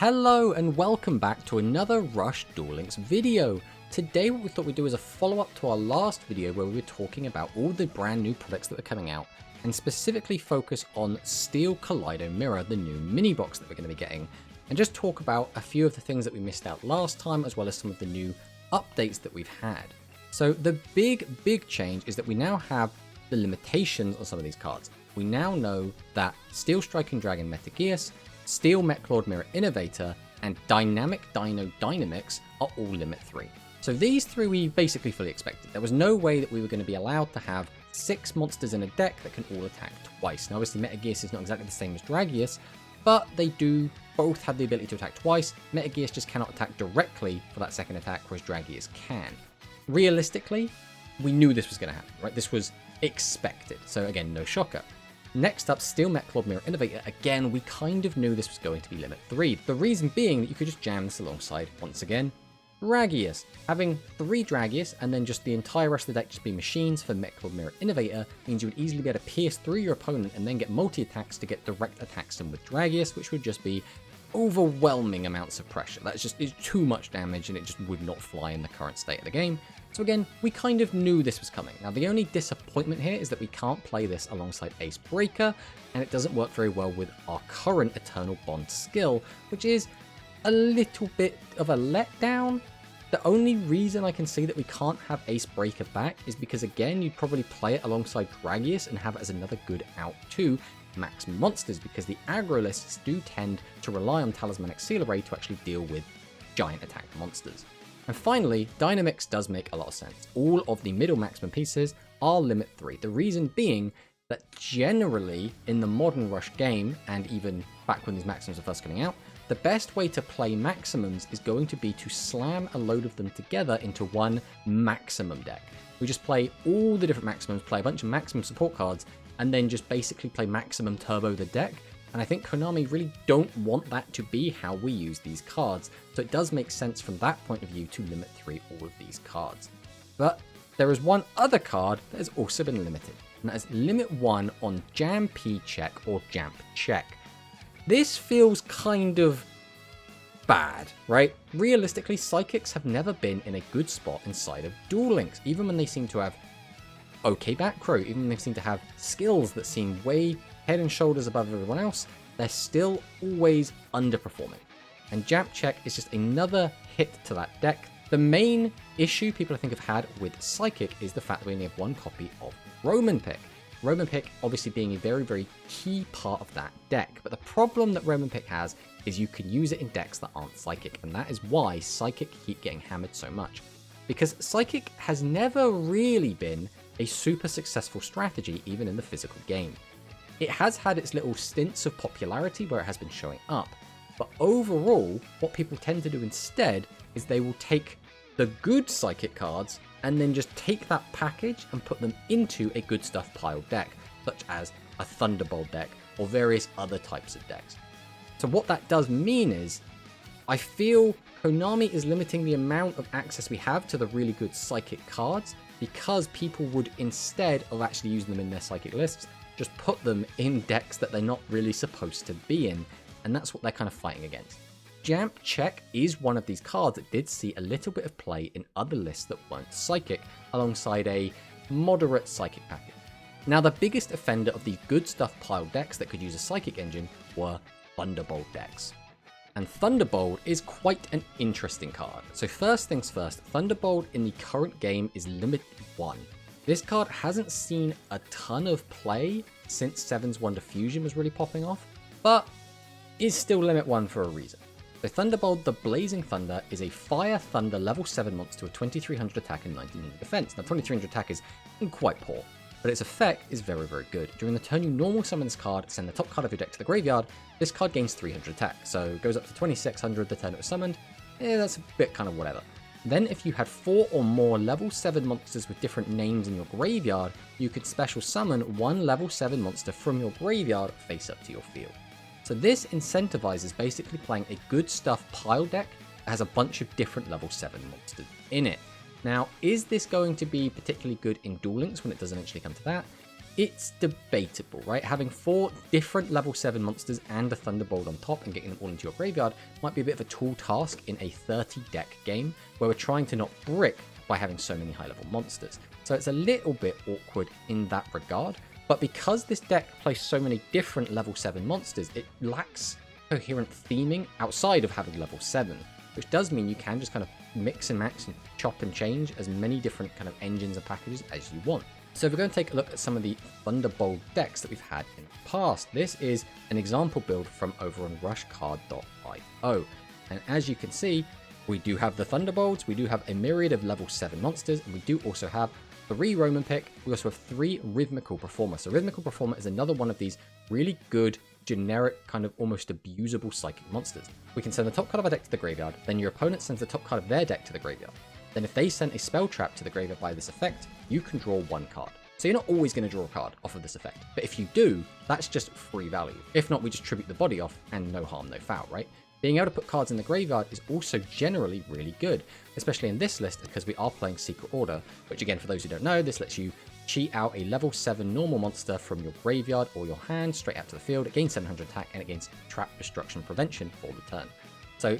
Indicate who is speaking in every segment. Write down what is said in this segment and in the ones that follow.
Speaker 1: Hello and welcome back to another Rush Duel Links video. Today what we thought we'd do is a follow-up to our last video where we were talking about all the brand new products that were coming out and specifically focus on Steel Kaleido Mirror, the new mini box that we're going to be getting, and just talk about a few of the things that we missed out last time as well as some of the new updates that we've had. So the big change is that we now have the limitations on some of these cards. We now know that Steel Striking Dragon Metageus, Steel Mechlord Mirror Innovator, and Dynamic Dino Dynamix are all limit 3. So these three we basically fully expected. There was no way that we were going to be allowed to have 6 monsters in a deck that can all attack twice. Now obviously Metageus is not exactly the same as Dragius, but they do both have the ability to attack twice. Metageus just cannot attack directly for that second attack, whereas Dragius can. Realistically, we knew this was going to happen, right? This was expected, so again, no shocker. Next up, Steel Mechlord Mirror Innovator. Again, we kind of knew this was going to be limit 3. The reason being that you could just jam this alongside, once again, Dragius. Having 3 Dragius and then just the entire rest of the deck just be machines for Mechlord Mirror Innovator means you would easily be able to pierce through your opponent and then get multi-attacks to get direct attacks in with Dragius, which would just be overwhelming amounts of pressure. It's too much damage and it just would not fly in the current state of the game. So again, we kind of knew this was coming. Now the only disappointment here is that we can't play this alongside Ace Breaker, and it doesn't work very well with our current Eternal Bond skill, which is a little bit of a letdown. The only reason I can see that we can't have Ace Breaker back is because again, you'd probably play it alongside Dragius and have it as another good out to max monsters, because the aggro lists do tend to rely on Talismanic Seal Array to actually deal with giant attack monsters. And finally, Dynamix does make a lot of sense. All of the middle maximum pieces are limit 3. The reason being that generally in the modern Rush game, and even back when these maximums are first coming out, the best way to play maximums is going to be to slam a load of them together into one maximum deck. We just play all the different maximums, play a bunch of maximum support cards, and then just basically play maximum turbo the deck. And I think Konami really don't want that to be how we use these cards, so it does make sense from that point of view to limit 3 all of these cards. But there is one other card that has also been limited, and that is limit 1 on Jam P check or Jamp check. This feels kind of bad, right? Realistically, Psychics have never been in a good spot inside of Duel Links, even when they seem to have okay back row, even when they seem to have skills that seem way head and shoulders above everyone else, they're still always underperforming. And Jamp Check is just another hit to that deck. The main issue people I think have had with Psychic is the fact that we only have one copy of Roman Pick. Roman Pick obviously being a very key part of that deck, but the problem that Roman Pick has is you can use it in decks that aren't Psychic, and that is why Psychic keep getting hammered so much. Because Psychic has never really been a super successful strategy even in the physical game. It has had its little stints of popularity where it has been showing up, but overall, what people tend to do instead is they will take the good Psychic cards and then just take that package and put them into a good stuff pile deck, such as a Thunderbolt deck or various other types of decks. So what that does mean is, I feel Konami is limiting the amount of access we have to the really good Psychic cards, because people would, instead of actually using them in their Psychic lists, just put them in decks that they're not really supposed to be in, and that's what they're kind of fighting against. Jamp Check is one of these cards that did see a little bit of play in other lists that weren't Psychic, alongside a moderate Psychic package. Now the biggest offender of these good stuff pile decks that could use a Psychic engine were Thunderbolt decks. And Thunderbolt is quite an interesting card. So first things first, Thunderbolt in the current game is limit 1. This card hasn't seen a ton of play since 7's Wonder Fusion was really popping off, but is still limit 1 for a reason. So Thunderbolt the Blazing Thunder is a Fire Thunder level 7 monster with 2300 attack and 1900 defense. Now 2300 attack is quite poor, but its effect is very good. During the turn you normal summon this card, send the top card of your deck to the graveyard. This card gains 300 attack, so it goes up to 2600 the turn it was summoned. That's a bit kind of whatever. Then if you had 4 or more level 7 monsters with different names in your graveyard, you could special summon one level 7 monster from your graveyard face up to your field. So this incentivizes basically playing a good stuff pile deck that has a bunch of different level 7 monsters in it. Now, is this going to be particularly good in Duel Links when it does eventually come to that? it's debatable, right? Having 4 different level 7 monsters and a Thunderbolt on top and getting them all into your graveyard might be a bit of a tall task in a 30 deck game where we're trying to not brick by having so many high level monsters. So it's a little bit awkward in that regard, but because this deck plays so many different level 7 monsters, it lacks coherent theming outside of having level 7, which does mean you can just kind of mix and match and chop and change as many different kind of engines and packages as you want. So we're going to take a look at some of the Thunderbolt decks that we've had in the past. This is an example build from over on rushcard.io. And as you can see, we do have the Thunderbolts, we do have a myriad of level 7 monsters, and we do also have 3 Roman pick. We also have 3 Rhythmical Performer. So Rhythmical Performer is another one of these really good, generic, kind of almost abusable psychic monsters. We can send the top card of our deck to the graveyard, then your opponent sends the top card of their deck to the graveyard. Then if they send a spell trap to the graveyard by this effect, you can draw 1 card. So you're not always going to draw a card off of this effect, but if you do, that's just free value. If not, we just tribute the body off and no harm, no foul, right? Being able to put cards in the graveyard is also generally really good, especially in this list because we are playing Secret Order, which again, for those who don't know, this lets you cheat out a level 7 normal monster from your graveyard or your hand straight out to the field. It gains 700 attack and it gains trap destruction prevention for the turn. So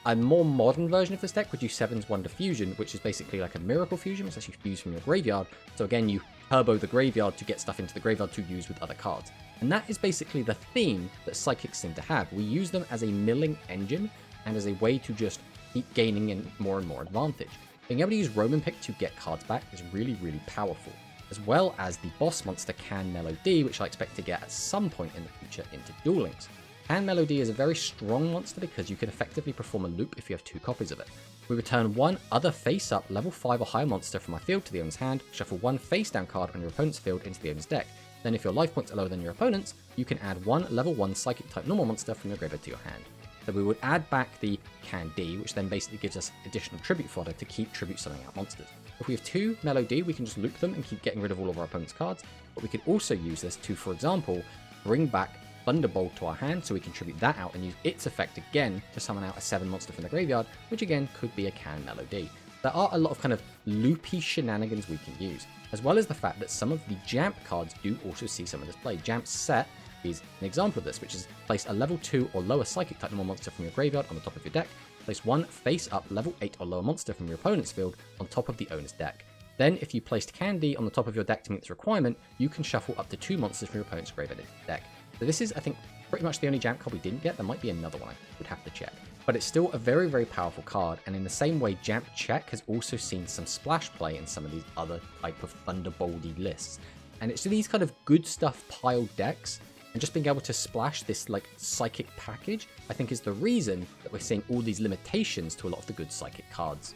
Speaker 1: a more modern version of this deck would use 7's Wonder Fusion, which is basically like a Miracle Fusion, which lets you fuse from your graveyard. So again, you turbo the graveyard to get stuff into the graveyard to use with other cards. And that is basically the theme that Psychics seem to have. We use them as a milling engine and as a way to just keep gaining in more and more advantage. Being able to use Roman Pick to get cards back is really, really powerful, as well as the boss monster Can Melody, which I expect to get at some point in the future into Duel Links. Can Melody is a very strong monster because you can effectively perform a loop if you have 2 copies of it. We return 1 other face-up level 5 or higher monster from our field to the owner's hand, shuffle 1 face-down card on your opponent's field into the owner's deck. Then if your life points are lower than your opponent's, you can add 1 level 1 psychic type normal monster from your graveyard to your hand. So we would add back the Can D, which then basically gives us additional tribute fodder to keep tribute selling out monsters. If we have 2 Melody, we can just loop them and keep getting rid of all of our opponent's cards, but we could also use this to, for example, bring back Thunderbolt to our hand so we can tribute that out and use its effect again to summon out a 7 monster from the graveyard, which again could be a Can Melody. There are a lot of kind of loopy shenanigans we can use, as well as the fact that some of the Jamp cards do also see some of this play. Jamp Set is an example of this, which is place a level 2 or lower psychic type normal monster from your graveyard on the top of your deck, place 1 face up level 8 or lower monster from your opponent's field on top of the owner's deck. Then if you placed Candy on the top of your deck to meet this requirement, you can shuffle up to 2 monsters from your opponent's graveyard into the deck. So this is, I think, pretty much the only Jamp card we didn't get. There might be another one, I would have to check. But it's still a very, very powerful card, and in the same way, Jamp Check has also seen some splash play in some of these other type of Thunderbolty lists. And it's these kind of good stuff piled decks, and just being able to splash this like psychic package, I think is the reason that we're seeing all these limitations to a lot of the good psychic cards.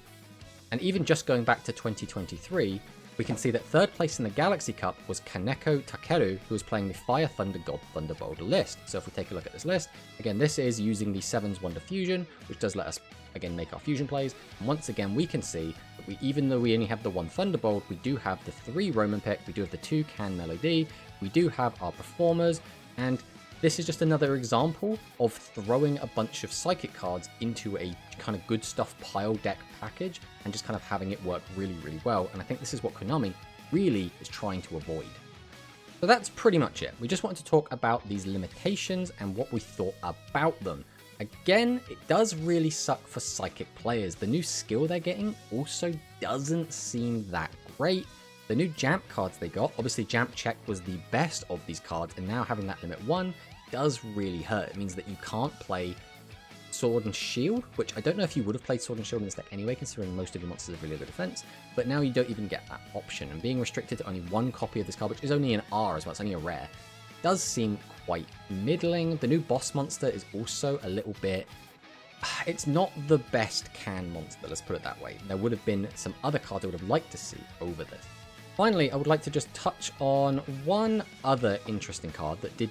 Speaker 1: And even just going back to 2023, we can see that 3rd place in the Galaxy Cup was Kaneko Takeru, who was playing the Fire Thunder God Thunderbolt list. So if we take a look at this list, again, this is using the 7's Wonder Fusion, which does let us, again, make our fusion plays. And once again, we can see that even though we only have the 1 Thunderbolt, we do have the 3 Roman Pick, we do have the 2 Can Melody, we do have our Performers, and this is just another example of throwing a bunch of psychic cards into a kind of good stuff pile deck package and just kind of having it work really, really well. And I think this is what Konami really is trying to avoid. So that's pretty much it. We just wanted to talk about these limitations and what we thought about them. Again, it does really suck for psychic players. The new skill they're getting also doesn't seem that great. The new Jamp cards they got, obviously Jamp Check was the best of these cards, and now having that limit 1 does really hurt. It means that you can't play Sword and Shield, which I don't know if you would have played Sword and Shield in this deck anyway, considering most of your monsters have really good defense, but now you don't even get that option, and being restricted to only 1 copy of this card, which is only an R as well, it's only a rare, does seem quite middling. The new boss monster is also a little bit... It's not the best Can monster, let's put it that way. There would have been some other cards I would have liked to see over this. Finally, I would like to just touch on one other interesting card that did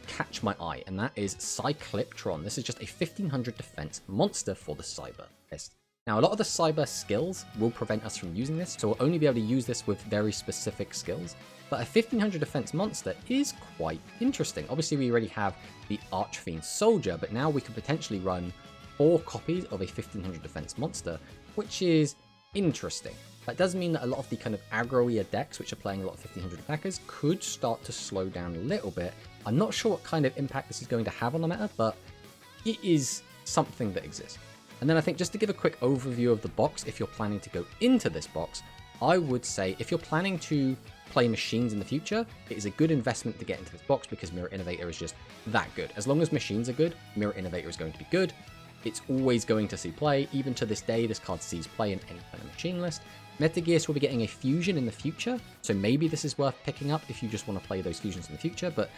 Speaker 1: catch my eye, and that is Cycliptron. This is just a 1500 defense monster for the Cyber list. Now, a lot of the Cyber skills will prevent us from using this, so we'll only be able to use this with very specific skills. But a 1500 defense monster is quite interesting. Obviously, we already have the Archfiend Soldier, but now we could potentially run 4 copies of a 1500 defense monster, which is interesting. That does mean that a lot of the kind of aggro-ier decks, which are playing a lot of 1500 attackers, could start to slow down a little bit. I'm not sure what kind of impact this is going to have on the meta, but it is something that exists. And then I think just to give a quick overview of the box, if you're planning to go into this box, I would say if you're planning to play machines in the future, it is a good investment to get into this box because Mirror Innovator is just that good. As long as machines are good, Mirror Innovator is going to be good. It's always going to see play. Even to this day, this card sees play in any kind of machine list. Metagearus will be getting a fusion in the future, so maybe this is worth picking up if you just want to play those fusions in the future, but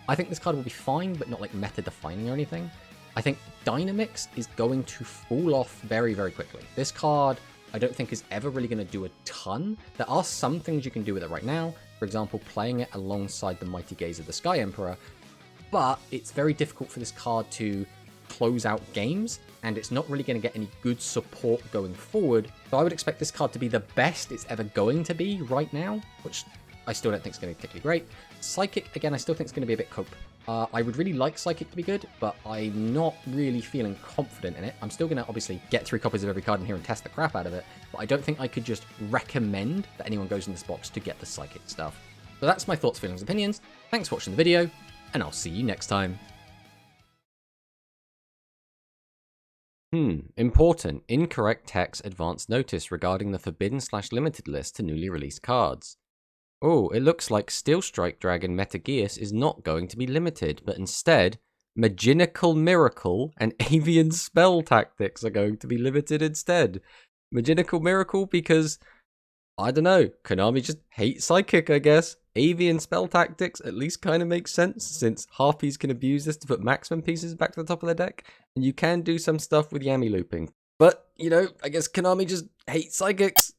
Speaker 1: I think this card will be fine, but not like meta-defining or anything. I think Dynamix is going to fall off very, very quickly. This card, I don't think is ever really going to do a ton. There are some things you can do with it right now. For example, playing it alongside the Mighty Gaze of the Sky Emperor, but it's very difficult for this card to close out games, and it's not really going to get any good support going forward. So I would expect this card to be the best it's ever going to be right now, which I still don't think is going to be particularly great. Psychic, again, I still think it's going to be a bit cope. I would really like Psychic to be good, but I'm not really feeling confident in it. I'm still going to obviously get 3 copies of every card in here and test the crap out of it, but I don't think I could just recommend that anyone goes in this box to get the Psychic stuff. So that's my thoughts, feelings, opinions. Thanks for watching the video, and I'll see you next time. Important. Incorrect text advance notice regarding the forbidden/limited list to newly released cards. Oh, it looks like Steel Strike Dragon Metagearus is not going to be limited, but instead, Maginical Miracle and Avian Spell Tactics are going to be limited instead. Maginical Miracle because, I don't know, Konami just hates Psychic, I guess. Avian Spell Tactics at least kind of makes sense, since Harpies can abuse this to put maximum pieces back to the top of their deck, and you can do some stuff with Yami looping. But, you know, I guess Konami just hates Psychics.